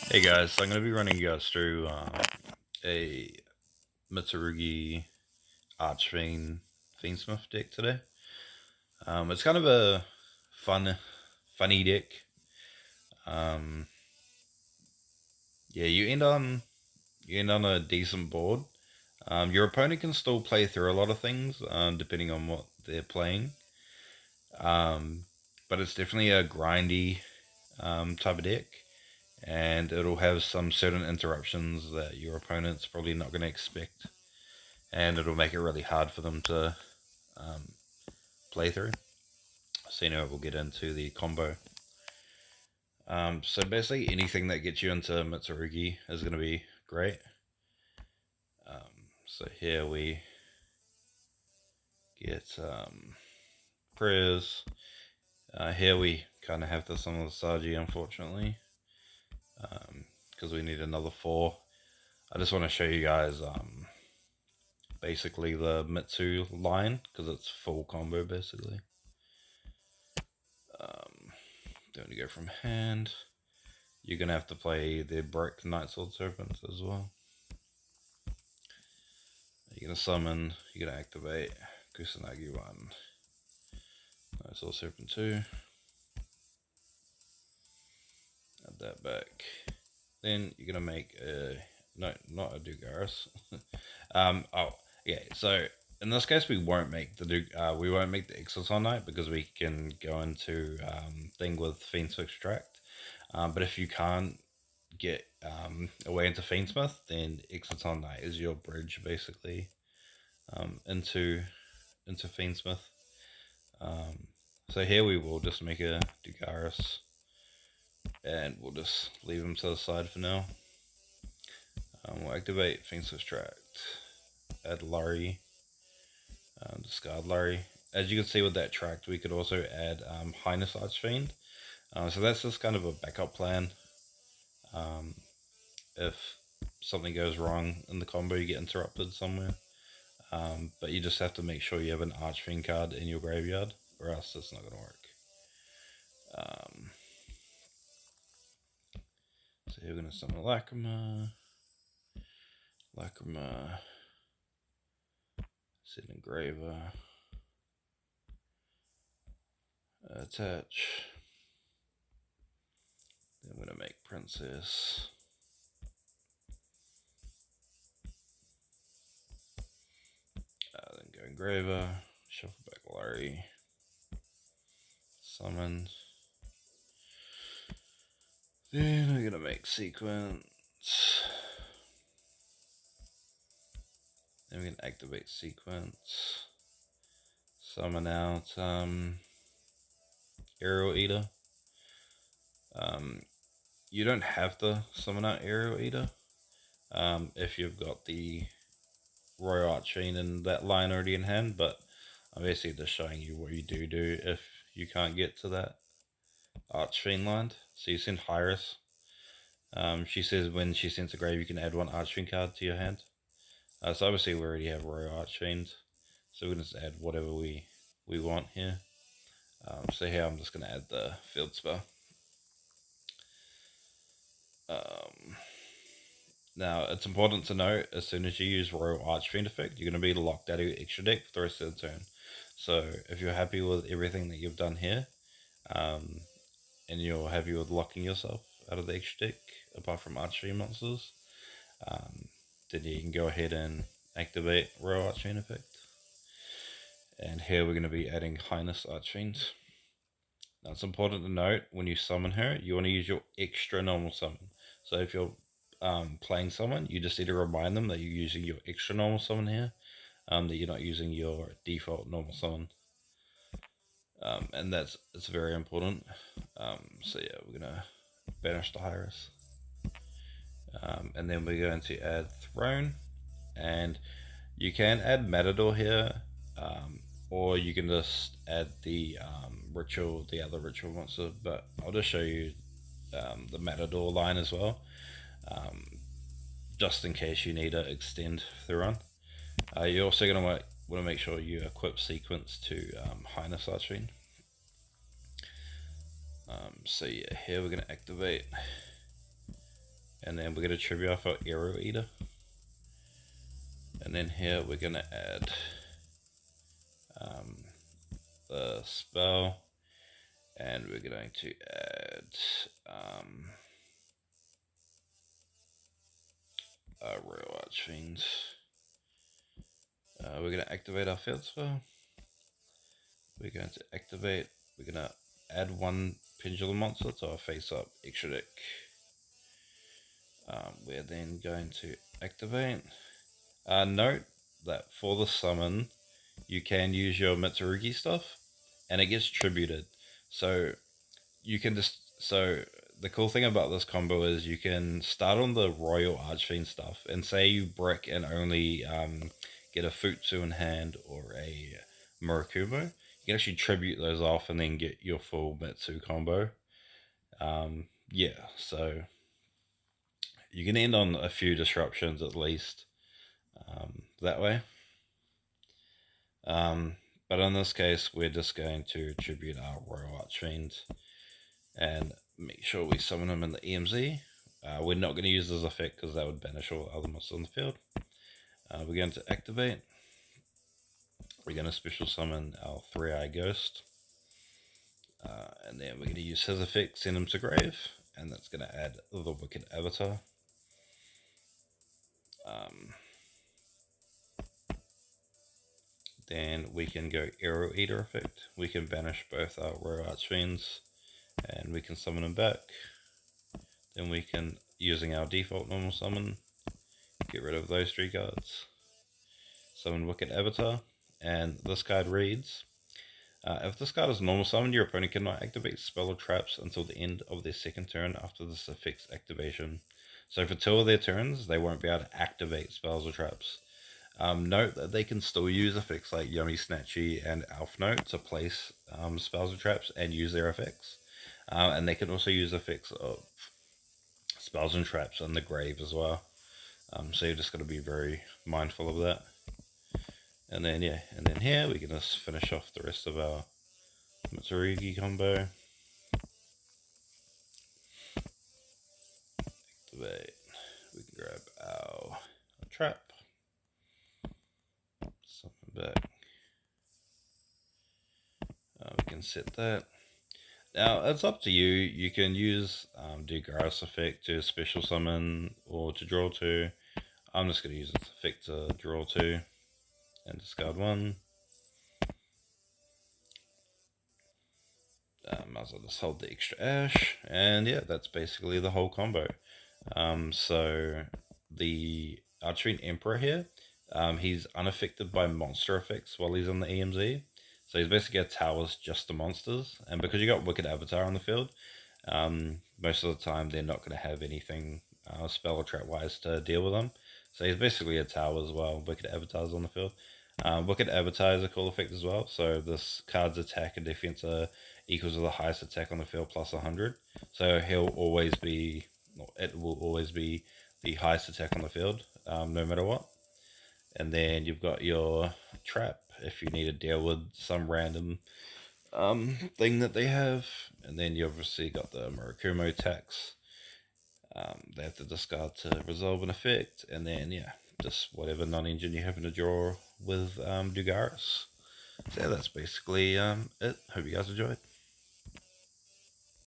Hey guys, so I'm going to be running you guys through a Mitsurugi Archfiend Fiendsmith deck today. It's kind of a funny deck. Um, yeah, you end on a decent board. Your opponent can still play through a lot of things, depending on what they're playing. Um, but it's definitely a grindy type of deck, and it'll have some certain interruptions that your opponent's probably not going to expect, and it'll make it really hard for them to um, play through. So we'll get into the combo. So basically, anything that gets you into Mitsurugi is going to be great. So here we get prayers. Here we kind of have this on the Saji, unfortunately, because we need another 4. I just want to show you guys basically the Mitsu line, because it's full combo basically. Don't go from hand. You're going to have to play the Brick Nightsword Serpents as well. You're going to summon, you're going to activate Kusanagi 1, Nightsword Serpent 2, add that back. Then you're going to make a, no, not a Dugaris. Yeah, so in this case we won't make the Exoton Knight because we can go into thing with Fiend's Extract. But if you can't get away into Fiendsmith, then Exoton Knight is your bridge basically into Fiendsmith. So here we will just make a Dugaris, and we'll just leave him to the side for now. We'll activate Fiend's Extract, add Larry, discard Larry. As you can see with that tract, we could also add Highness Archfiend. So that's just kind of a backup plan. If something goes wrong in the combo, you get interrupted somewhere. But you just have to make sure you have an Archfiend card in your graveyard, or else it's not going to work. So here we're going to summon Lacrima, Sid Engraver, attach. Then I'm going to make Princess. Then go Engraver, shuffle back Larry, summon. Then I'm going to make Sequence. Then we can activate Sequence. Summon out Aerial Eater. You don't have to summon out Aerial Eater if you've got the Royal Archfiend in that line already in hand, but I'm basically just showing you what you do if you can't get to that Archfiend line. So you send Hyris. She says when she sends a grave, you can add 1 Archfiend card to your hand. So obviously we already have Royal Archfiend, so we can just add whatever we want here. So here I'm just going to add the field spell. Now it's important to note, as soon as you use Royal Archfiend effect, you're going to be locked out of your extra deck for the rest of the turn. So if you're happy with everything that you've done here, and you're happy with locking yourself out of the extra deck, apart from Archfiend monsters, then you can go ahead and activate Royal Archfiend effect. And here we're going to be adding Highness Archfiend. Now it's important to note, when you summon her, you want to use your extra normal summon. So if you're playing someone, you just need to remind them that you're using your extra normal summon here, that you're not using your default normal summon. And it's very important. So yeah, we're gonna banish the Hyris, and then we're going to add Throne, and you can add Matador here, or you can just add the the other ritual monster. But I'll just show you the Matador line as well, just in case you need to extend the run. You're also going to want to make sure you equip Sequence to Highness Archfiend. So yeah, here we're going to activate And then we're going to tribute off our Arrow Eater. And then here we're going to add the spell. And we're going to add Royal Archfiend. We're going to activate our field spell. We're going to activate, we're going to add one Pendulum monster to our face up extra deck. We're then going to activate. Note that for the summon, you can use your Mitsurugi stuff, and it gets tributed. So you can just the cool thing about this combo is you can start on the Royal Archfiend stuff, and say you brick and only get a Futsu in hand or a Murakumo, you can actually tribute those off and then get your full Mitsu combo. Yeah, so you can end on a few disruptions at least that way. But in this case, we're just going to tribute our Royal Archfiend and make sure we summon him in the EMZ. We're not going to use this effect because that would banish all other monsters on the field. We're going to activate. We're going to special summon our 3-Eye Ghost. And then we're going to use his effect, send him to grave. And that's going to add the Wicked Avatar. Then we can go Arrow Eater effect. We can banish both our Royal Archfiends and we can summon them back. Then we can, using our default normal summon, get rid of those 3 cards. Summon Wicked Avatar, and this card reads, if this card is normal summoned, your opponent cannot activate spell or traps until the end of their second turn after this effect's activation. So for 2 of their turns, they won't be able to activate spells or traps. Note that they can still use effects like Yummy Snatchy and Elf Note to place spells or traps and use their effects. And they can also use effects of spells and traps in the grave as well. So you're just got to be very mindful of that. And then here we can just finish off the rest of our Mitsurugi combo. Activate. We can grab our trap. Summon back. We can set that. Now it's up to you. You can use Dugaris effect to special summon or to draw 2. I'm just going to use its effect to draw 2 and discard 1. Might as well just hold the extra ash, and yeah, that's basically the whole combo. So the Archfiend Emperor here, he's unaffected by monster effects while he's in the EMZ. So he's basically a towers just to monsters, and because you got Wicked Avatar on the field, most of the time they're not going to have anything spell or trap wise to deal with them. So he's basically a tower as well. Wicked Avatar's on the field. Wicked Avatar is a cool effect as well. So this card's attack and defense are equals to the highest attack on the field plus 100. So he'll always be, it will always be the highest attack on the field, no matter what. And then you've got your trap if you need to deal with some random thing that they have. And then you obviously got the Murakumo attacks. They have to discard to resolve an effect. And then, yeah, just whatever non-engine you happen to draw with Dugaris. So yeah, that's basically it. Hope you guys enjoyed.